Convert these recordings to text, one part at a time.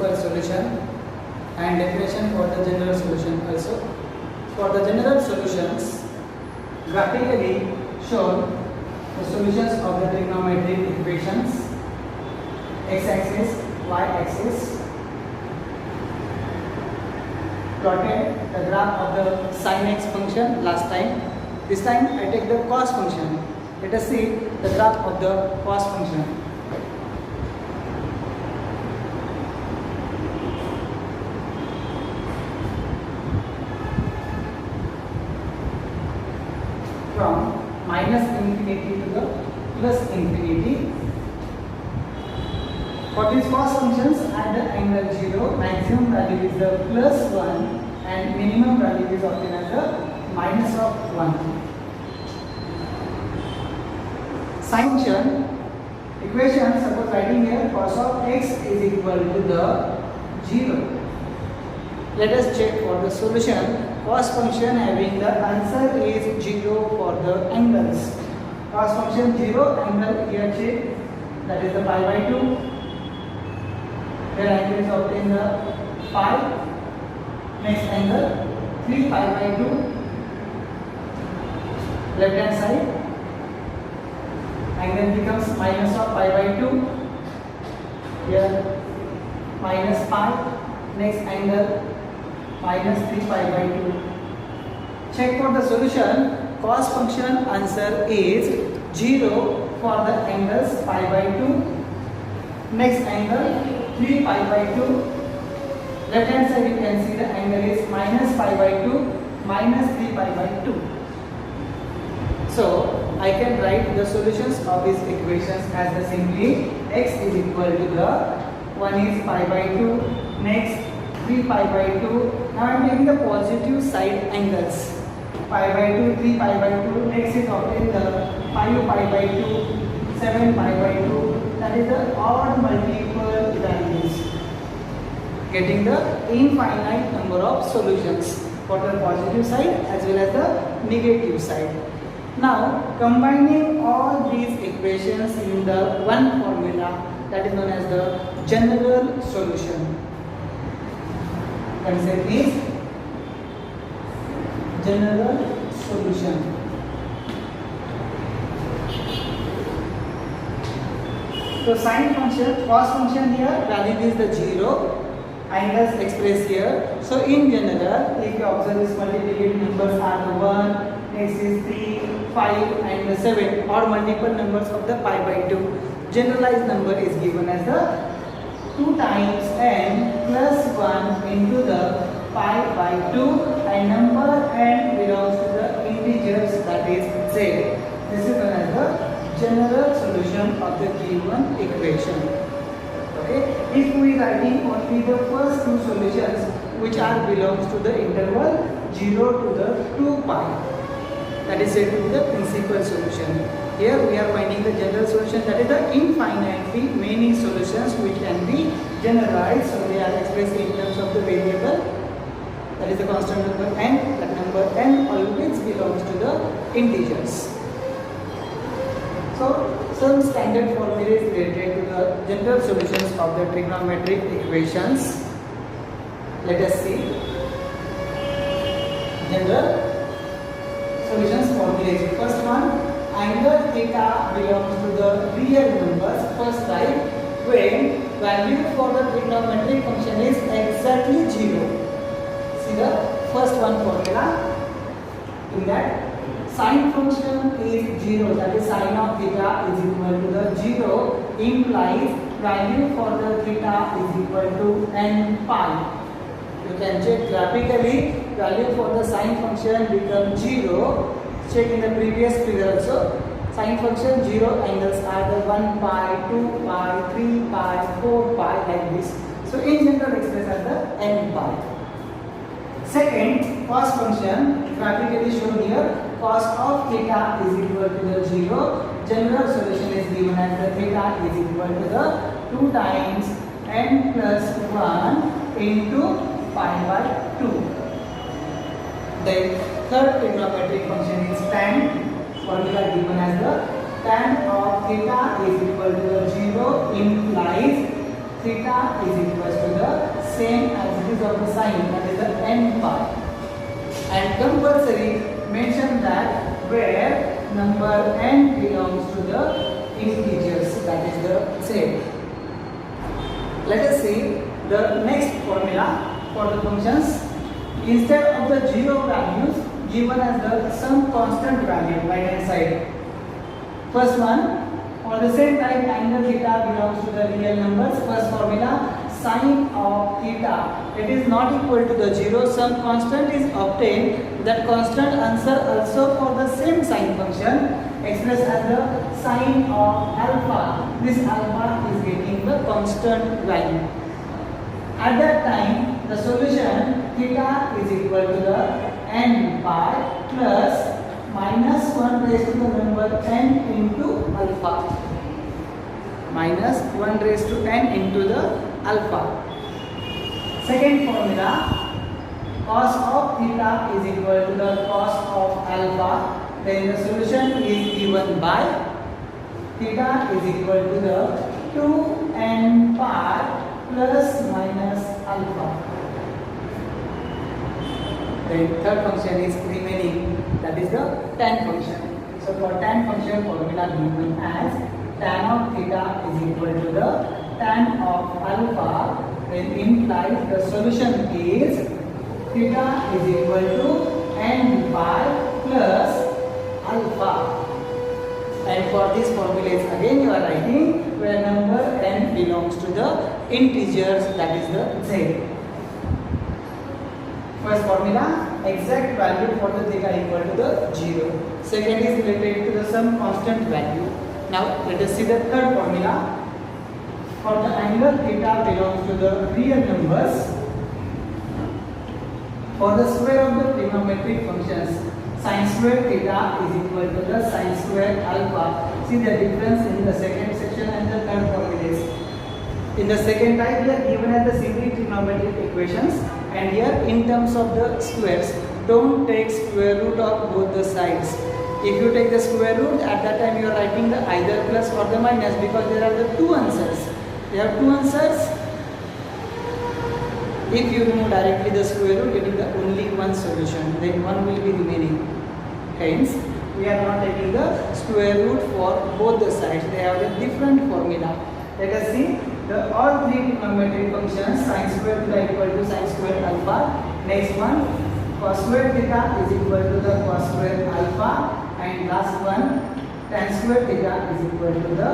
principal solution and definition for the general solution also. For the general solutions, graphically shown the solutions of the trigonometric equations, x-axis, y-axis, plotted the graph of the sin x function last time. This time I take the cos function. Let us see the graph of the cos function. From minus infinity to the plus infinity. For these cos functions at the angle 0, maximum value is the plus 1 and minimum value is obtained as the minus of 1. Sine function equation, suppose writing here cos of x is equal to the 0. Let us check for the solution. Cos function having the answer is 0 for the angles. Cos function 0, angle here check, that is the pi by 2. Here angle is obtained the pi. Next angle 3 pi by 2. Left hand side angle becomes minus of pi by 2. Here minus pi. Next angle minus 3 pi by 2. Check for the solution. Cos function answer is 0 for the angles pi by 2. Next angle 3 pi by 2. Left hand side you can see the angle is minus pi by 2 minus 3 pi by 2. So I can write the solutions of these equations as the simply x is equal to the 1 is pi by 2, next 3 pi by 2. Now I am taking the positive side angles. Pi by 2, 3 pi by 2. Next is obtain the 5 pi by 2, 7 pi by 2. That is the odd multiple values. Getting the infinite number of solutions for the positive side as well as the negative side. Now combining all these equations in the one formula, that is known as the general solution. Concept is general solution. So sine function, cos function here, value is the 0, angles expressed here. So in general, if you observe this multiplicative numbers are the 1, next is 3, 5 and the 7 or multiple numbers of the pi by 2. Generalized number is given as the 2 times n plus 1 into the pi by 2 and number n belongs to the integers, that is z. This is known as the general solution of the given equation. Okay. If we are writing only the first two solutions which are belongs to the interval 0 to the 2 pi, that is said to be the principal solution. Here we are finding the general solution, that is the infinitely many solutions which can be generalized. So they are expressed in terms of the variable, that is the constant number n. That number n always belongs to the integers. So some standard formula is related to the general solutions of the trigonometric equations. Let us see. General solutions formula. First one, angle theta belongs to the real numbers. First type, when value for the trigonometric function is exactly 0. See the first one formula. In that, sine function is 0, that is sine of theta is equal to the 0, implies value for the theta is equal to n pi. You can check graphically, value for the sine function becomes 0. Check in the previous figure also. Sine function 0, angles are the 1 pi, 2 pi, 3 pi, 4 pi, like this. So in general expressed as the n pi. Second, cos function graphically shown here. Cos of theta is equal to the 0. General solution is given as the theta is equal to the 2 times n plus 1 into pi by 2. Then third trigonometric function is tan. Formula given as the tan of theta is equal to the 0, implies theta is equals to the same as it is of the sine, that is the n pi. And compulsory mention that where number n belongs to the integers, that is the z. Let us see the next formula for the functions. Instead of the 0 values given as the some constant value right hand side. First one, for the same type angle theta belongs to the real numbers. First formula, sine of theta, it is not equal to the 0, some constant is obtained. That constant answer also for the same sine function expressed as the sine of alpha. This alpha is getting the constant value. At that time, the solution theta is equal to the n pi plus minus 1 raised to the number n into alpha. Minus 1 raised to n into the alpha. Second formula, cos of theta is equal to the cos of alpha. Then the solution is given by theta is equal to the 2n pi plus minus alpha. Then third function is remaining, that is the tan function. So for tan function formula given as tan of theta is equal to the tan of alpha, then implies the solution is theta is equal to n pi plus alpha. And for this formula again you are writing where number n belongs to the integers, that is the z. First formula, exact value for the theta equal to the 0. Second is related to the some constant value. Now let us see the third formula. For the angle theta belongs to the real numbers. For the square of the trigonometric functions, sin square theta is equal to the sin square alpha. See the difference in the second section and the third formulas. In the second type, we are given as the simply trigonometric equations, and here in terms of the squares, don't take square root of both the sides. If you take the square root, at that time you are writing the either plus or the minus, because there are the two answers. There are two answers. If you remove directly the square root, getting the only one solution, then one will be remaining. Hence, we are not taking the square root for both the sides. They have a different formula. Let us see the all three trigonometric functions. Sin square theta equal to sin square alpha. Next one, cos square theta is equal to the cos square alpha. And last one, tan square theta is equal to the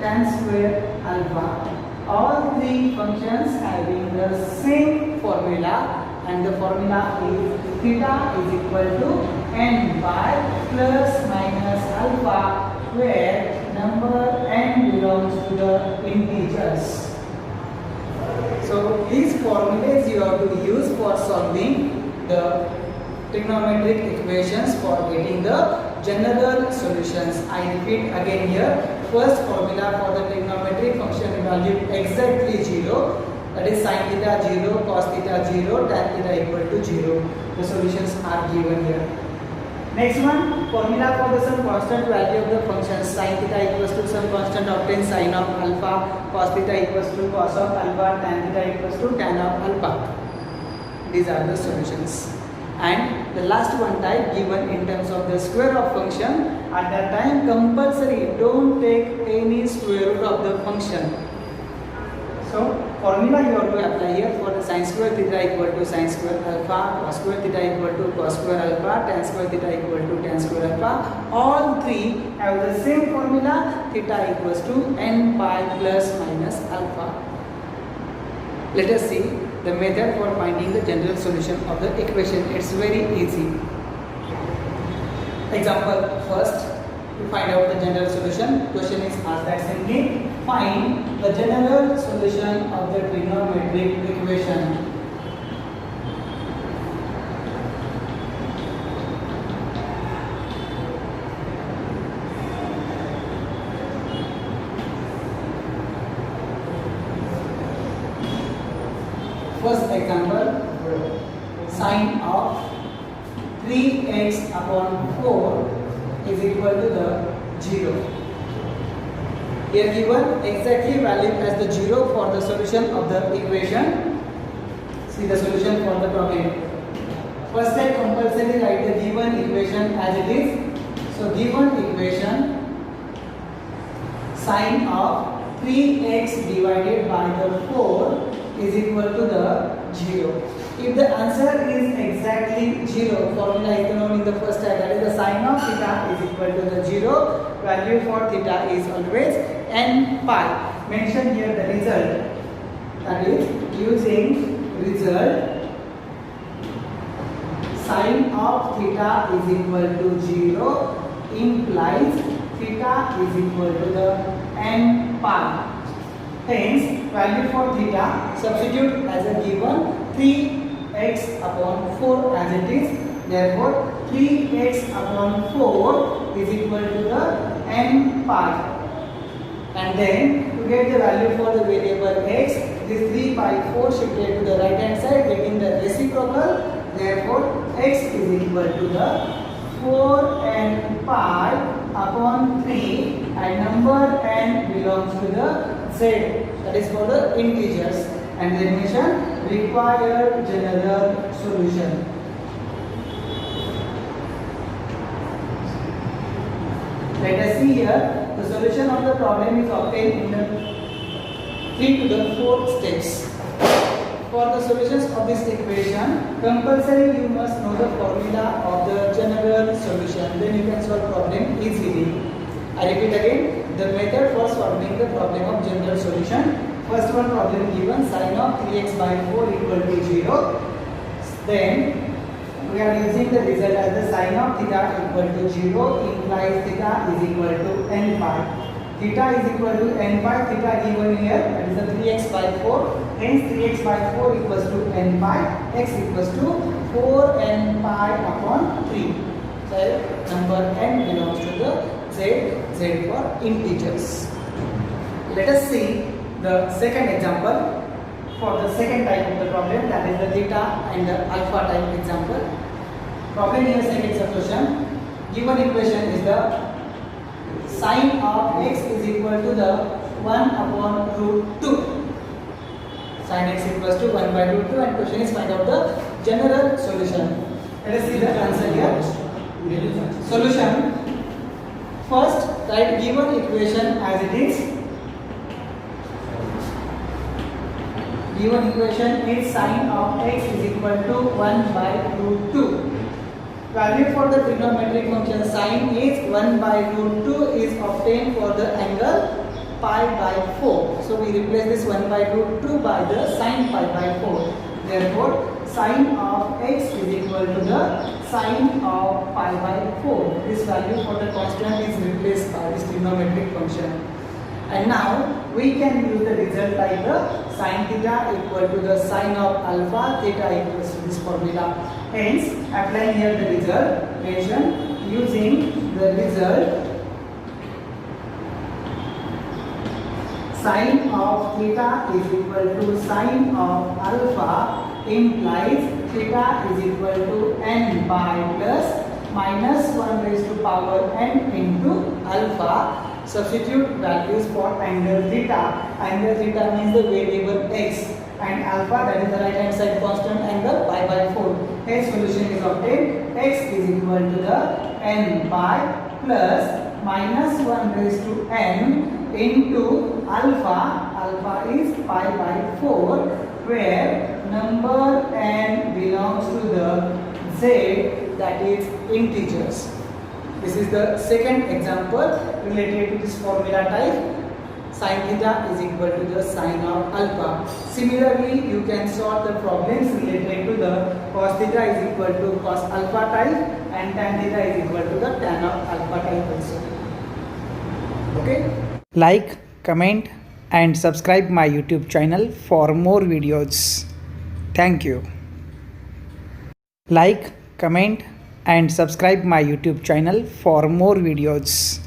tan square alpha. All three functions having the same formula, and the formula is theta is equal to n pi plus minus alpha, where number n belongs to the integers. So these formulas you have to use for solving the trigonometric equations for getting the general solutions. I repeat again here. First formula for the trigonometric function value exactly 0. That is sin theta 0, cos theta 0, tan theta equal to 0. The solutions are given here. Next one, formula for the some constant value of the function. Sin theta equals to some constant obtained sin of alpha, cos theta equals to cos of alpha, tan theta equals to tan of alpha. These are the solutions. And the last one type given in terms of the square of function, at that time compulsory don't take any square root of the function. So formula you have to apply here for the sin square theta equal to sin square alpha, cos square theta equal to cos square alpha, tan square theta equal to tan square alpha. All three have the same formula, theta equals to n pi plus minus alpha. Let us see the method for finding the general solution of the equation. It's very easy. Example first, to find out the general solution, question is asked that simply find the general solution of the trigonometric equation. First example, sine of 3x upon 4 is equal to the 0. Here given exactly value as the 0 for the solution of the equation. See the solution for the problem. First step, compulsory write the given equation as it is. So given equation, sine of 3x divided by the 4 is equal to the 0. If the answer is exactly 0, formula is known in the first step, that is the sine of theta is equal to the 0. Value for theta is always n pi. Mention here the result, that is using result sine of theta is equal to 0 implies theta is equal to the n pi. Hence value for theta substitute as a given 3x upon 4 as it is. Therefore 3x upon 4 is equal to the n pi. And then to get the value for the variable x, this 3 by 4 shifted to the right hand side, getting the reciprocal. Therefore x is equal to the 4n pi upon 3, and number n belongs to the z, that is for the integers. And definition, required general solution. Let us see here, the solution of the problem is obtained in the 3 to the 4 steps. For the solutions of this equation, compulsory you must know the formula of the general solution. Then you can solve problem easily. I repeat again, the method for solving the problem of general solution. First one, problem given sine of 3x by 4 equal to 0. Then we are using the result as the sine of theta equal to 0 implies theta is equal to n pi. Theta is equal to n pi, theta given here, that is the 3x by 4. Hence 3x by 4 equals to n pi, x equals to 4n pi upon 3. So number n belongs to the z for integers. Let us see the second example for the second type of the problem, that is the theta and the alpha type example. Problem here second solution. Given equation is the sine of x is equal to the 1 upon root 2. Sin x equals to 1 by root 2, and question is find out the general solution. Let us see the answer here. Solution. First, write given equation as it is. Given equation is sine of x is equal to 1 by root 2. Value for the trigonometric function sine is 1 by root 2 is obtained for the angle pi by 4. So we replace this 1 by root 2 by the sine pi by 4. Therefore sine of x is equal to the sine of pi by 4. This value for the constant is replaced by this trigonometric function. And now we can use the result like the sine theta equal to the sine of alpha, theta equals to this formula. Hence, applying here the result, mention using the result sine of theta is equal to sine of alpha implies theta is equal to n pi plus minus 1 raised to power n into alpha. Substitute values for angle theta. Angle theta means the variable x, and alpha, that is the right hand side constant angle, pi by 4. Hence solution is obtained. X is equal to the n pi plus minus 1 raised to n into alpha. Alpha is pi by 4, where number n belongs to the z, that is integers. This is the second example related to this formula type. Sin theta is equal to the sine of alpha. Similarly, you can solve the problems related to the cos theta is equal to cos alpha type, and tan theta is equal to the tan of alpha type also. Okay? Like, comment and subscribe my YouTube channel for more videos. Thank you. Like, comment and subscribe my YouTube channel for more videos.